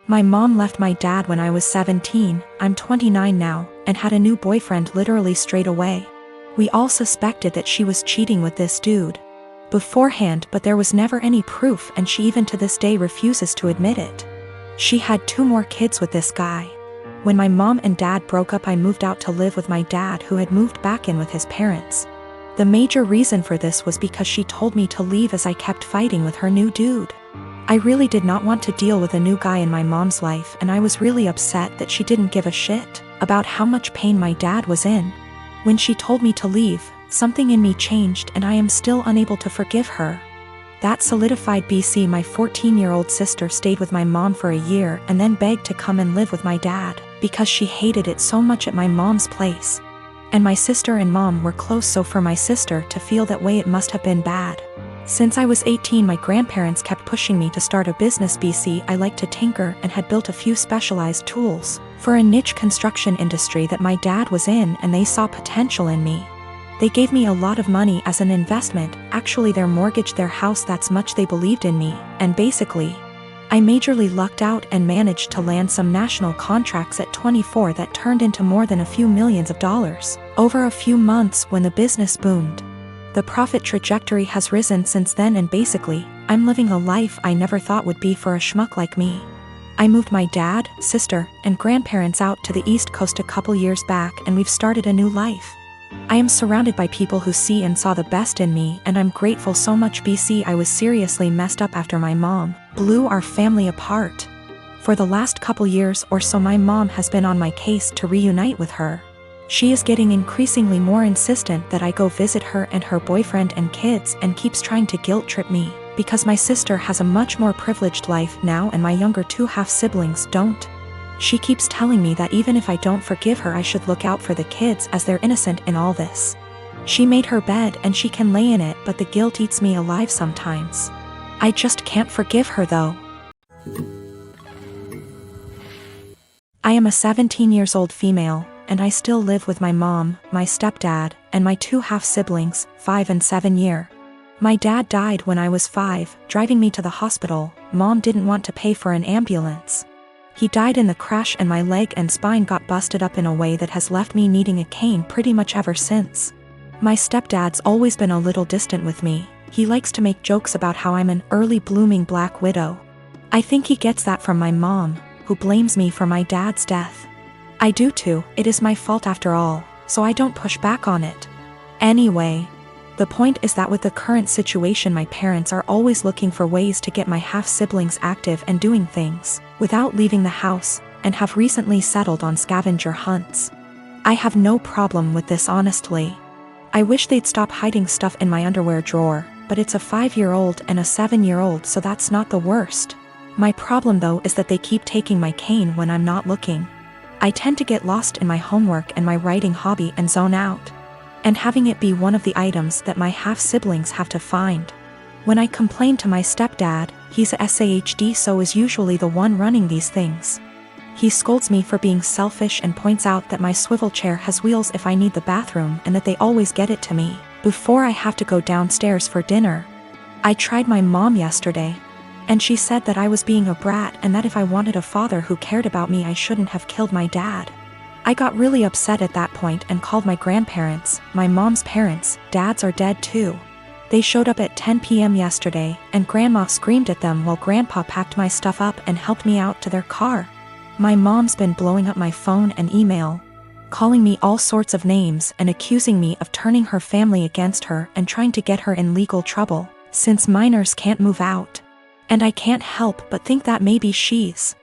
My mom left my dad when I was 17, I'm 29 now, and had a new boyfriend literally straight away. We all suspected that she was cheating with this dude beforehand, but there was never any proof, and she even to this day refuses to admit it. She had 2 more kids with this guy. When my mom and dad broke up, I moved out to live with my dad, who had moved back in with his parents. The major reason for this was because she told me to leave as I kept fighting with her new dude. I really did not want to deal with a new guy in my mom's life, and I was really upset that she didn't give a shit about how much pain my dad was in. When she told me to leave, something in me changed, and I am still unable to forgive her. That solidified BC. My 14-year-old sister stayed with my mom for a year and then begged to come and live with my dad because she hated it so much at my mom's place. And my sister and mom were close, so for my sister to feel that way, it must have been bad. Since I was 18, my grandparents kept pushing me to start a business. BC. I liked to tinker and had built a few specialized tools for a niche construction industry that my dad was in, and they saw potential in me. They gave me a lot of money as an investment. Actually, their mortgaged their house, that's much they believed in me, and basically, I majorly lucked out and managed to land some national contracts at 24 that turned into more than a few millions of dollars over a few months when the business boomed. The profit trajectory has risen since then, and basically, I'm living a life I never thought would be for a schmuck like me. I moved my dad, sister, and grandparents out to the East Coast a couple years back, and we've started a new life. I am surrounded by people who see and saw the best in me, and I'm grateful so much. BC. I was seriously messed up after my mom blew our family apart. For the last couple years or so, my mom has been on my case to reunite with her. She is getting increasingly more insistent that I go visit her and her boyfriend and kids, and keeps trying to guilt trip me because my sister has a much more privileged life now and my younger 2 half-siblings don't. She keeps telling me that even if I don't forgive her, I should look out for the kids as they're innocent in all this. She made her bed and she can lay in it, but the guilt eats me alive sometimes. I just can't forgive her though. I am a 17-year-old female, and I still live with my mom, my stepdad, and my 2 half-siblings, 5 and 7 year. My dad died when I was 5, driving me to the hospital. Mom didn't want to pay for an ambulance. He died in the crash, and my leg and spine got busted up in a way that has left me needing a cane pretty much ever since. My stepdad's always been a little distant with me. He likes to make jokes about how I'm an early blooming black widow. I think he gets that from my mom, who blames me for my dad's death. I do too. It is my fault after all, so I don't push back on it. Anyway, the point is that with the current situation, my parents are always looking for ways to get my half-siblings active and doing things without leaving the house, and have recently settled on scavenger hunts. I have no problem with this, honestly. I wish they'd stop hiding stuff in my underwear drawer, but it's a 5-year-old and a 7-year-old, so that's not the worst. My problem though is that they keep taking my cane when I'm not looking. I tend to get lost in my homework and my writing hobby and zone out, and having it be one of the items that my half-siblings have to find. When I complain to my stepdad, he's a SAHD, so is usually the one running these things. He scolds me for being selfish and points out that my swivel chair has wheels if I need the bathroom, and that they always get it to me before I have to go downstairs for dinner. I tried my mom yesterday, and she said that I was being a brat, and that if I wanted a father who cared about me, I shouldn't have killed my dad. I got really upset at that point and called my grandparents, my mom's parents. Dads are dead too. They showed up at 10 p.m. yesterday, and Grandma screamed at them while Grandpa packed my stuff up and helped me out to their car. My mom's been blowing up my phone and email, calling me all sorts of names and accusing me of turning her family against her and trying to get her in legal trouble, since minors can't move out. And I can't help but think that maybe she's...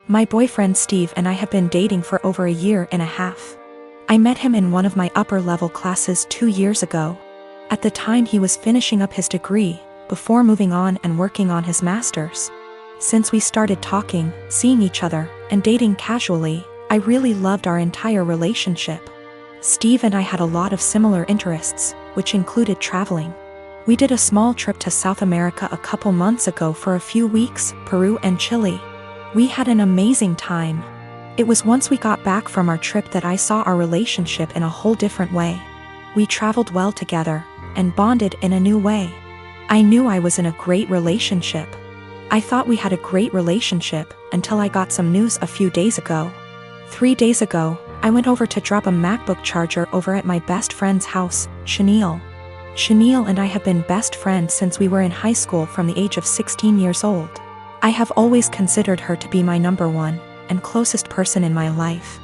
My boyfriend Steve and I have been dating for over a year and a half. I met him in one of my upper-level classes 2 years ago. At the time, he was finishing up his degree, before moving on and working on his master's. Since we started talking, seeing each other, and dating casually, I really loved our entire relationship. Steve and I had a lot of similar interests, which included traveling. We did a small trip to South America a couple months ago for a few weeks, Peru and Chile. We had an amazing time. It was once we got back from our trip that I saw our relationship in a whole different way. We traveled well together, and bonded in a new way. I knew I was in a great relationship. I thought we had a great relationship until I got some news a few days ago. 3 days ago, I went over to drop a MacBook charger over at my best friend's house, Chenille. Chenille and I have been best friends since we were in high school from the age of 16 years old. I have always considered her to be my number one and closest person in my life.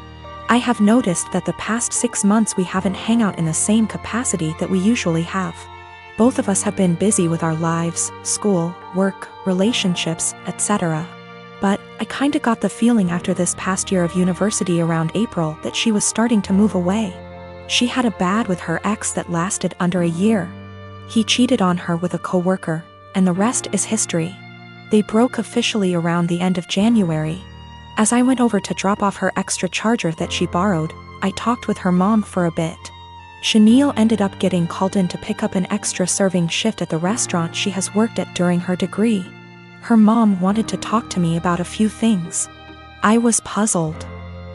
I have noticed that the past 6 months we haven't hung out in the same capacity that we usually have. Both of us have been busy with our lives, school, work, relationships, etc. But I kinda got the feeling after this past year of university around April that she was starting to move away. She had a bad with her ex that lasted under a year. He cheated on her with a coworker, and the rest is history. They broke officially around the end of January. As I went over to drop off her extra charger that she borrowed, I talked with her mom for a bit. Chenille ended up getting called in to pick up an extra serving shift at the restaurant she has worked at during her degree. Her mom wanted to talk to me about a few things. I was puzzled.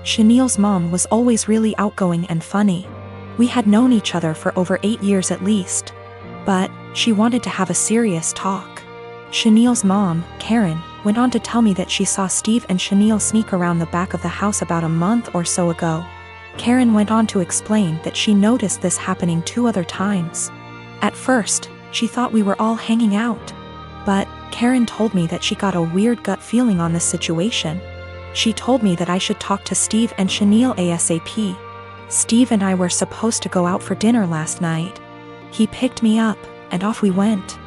Chenille's mom was always really outgoing and funny. We had known each other for over 8 years at least. But she wanted to have a serious talk. Chenille's mom, Karen, went on to tell me that she saw Steve and Chenille sneak around the back of the house about a month or so ago. Karen went on to explain that she noticed this happening 2 other times. At first, she thought we were all hanging out. But Karen told me that she got a weird gut feeling on this situation. She told me that I should talk to Steve and Chenille ASAP. Steve and I were supposed to go out for dinner last night. He picked me up, and off we went.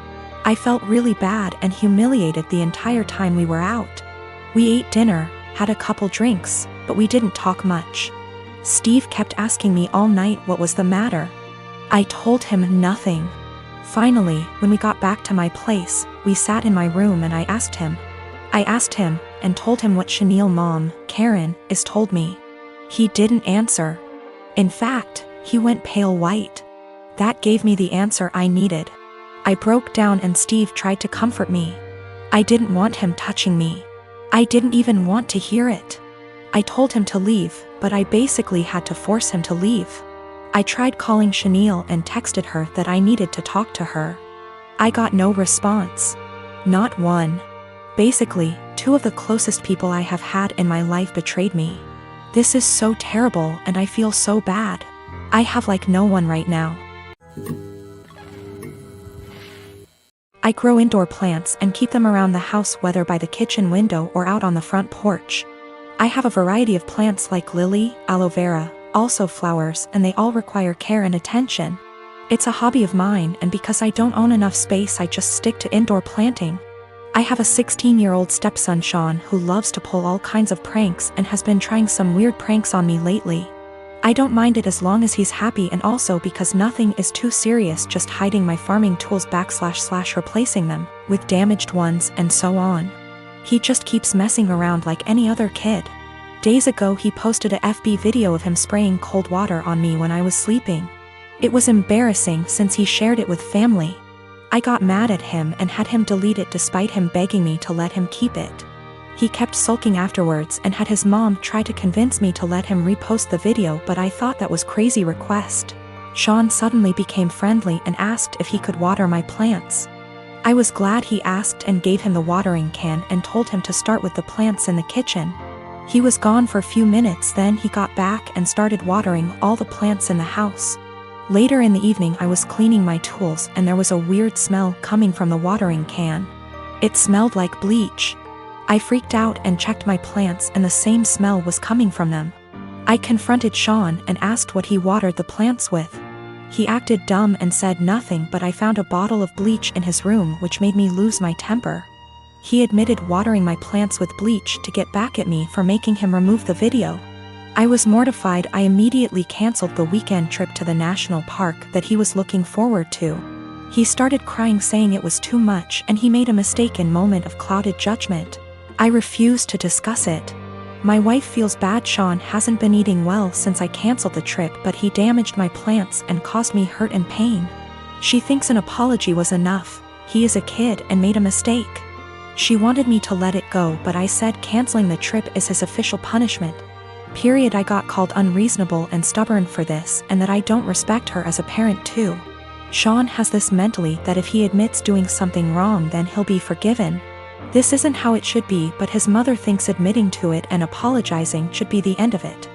I felt really bad and humiliated the entire time we were out. We ate dinner, had a couple drinks, but we didn't talk much. Steve kept asking me all night what was the matter. I told him nothing. Finally, when we got back to my place, we sat in my room and I asked him and told him what Chenille's mom, Karen, is told me. He didn't answer. In fact, he went pale white. That gave me the answer I needed. I broke down and Steve tried to comfort me. I didn't want him touching me. I didn't even want to hear it. I told him to leave, but I basically had to force him to leave. I tried calling Chenille and texted her that I needed to talk to her. I got no response. Not one. Basically, 2 of the closest people I have had in my life betrayed me. This is so terrible and I feel so bad. I have like no one right now. I grow indoor plants and keep them around the house, whether by the kitchen window or out on the front porch. I have a variety of plants like lily, aloe vera, also flowers, and they all require care and attention. It's a hobby of mine, and because I don't own enough space I just stick to indoor planting. I have a 16-year-old stepson Sean who loves to pull all kinds of pranks and has been trying some weird pranks on me lately. I don't mind it as long as he's happy, and also because nothing is too serious, just hiding my farming tools / replacing them with damaged ones and so on. He just keeps messing around like any other kid. Days ago he posted a FB video of him spraying cold water on me when I was sleeping. It was embarrassing since he shared it with family. I got mad at him and had him delete it despite him begging me to let him keep it. He kept sulking afterwards and had his mom try to convince me to let him repost the video, but I thought that was crazy request. Sean suddenly became friendly and asked if he could water my plants. I was glad he asked and gave him the watering can and told him to start with the plants in the kitchen. He was gone for a few minutes, then he got back and started watering all the plants in the house. Later in the evening I was cleaning my tools and there was a weird smell coming from the watering can. It smelled like bleach. I freaked out and checked my plants and the same smell was coming from them. I confronted Sean and asked what he watered the plants with. He acted dumb and said nothing, but I found a bottle of bleach in his room, which made me lose my temper. He admitted watering my plants with bleach to get back at me for making him remove the video. I was mortified. I immediately canceled the weekend trip to the national park that he was looking forward to. He started crying, saying it was too much and he made a mistake in moment of clouded judgment. I refused to discuss it. My wife feels bad. Sean hasn't been eating well since I canceled the trip, but he damaged my plants and caused me hurt and pain. She thinks an apology was enough. He is a kid and made a mistake. She wanted me to let it go, but I said canceling the trip is his official punishment. I got called unreasonable and stubborn for this, and that I don't respect her as a parent too. Sean has this mentally that if he admits doing something wrong then he'll be forgiven. This isn't how it should be, but his mother thinks admitting to it and apologizing should be the end of it.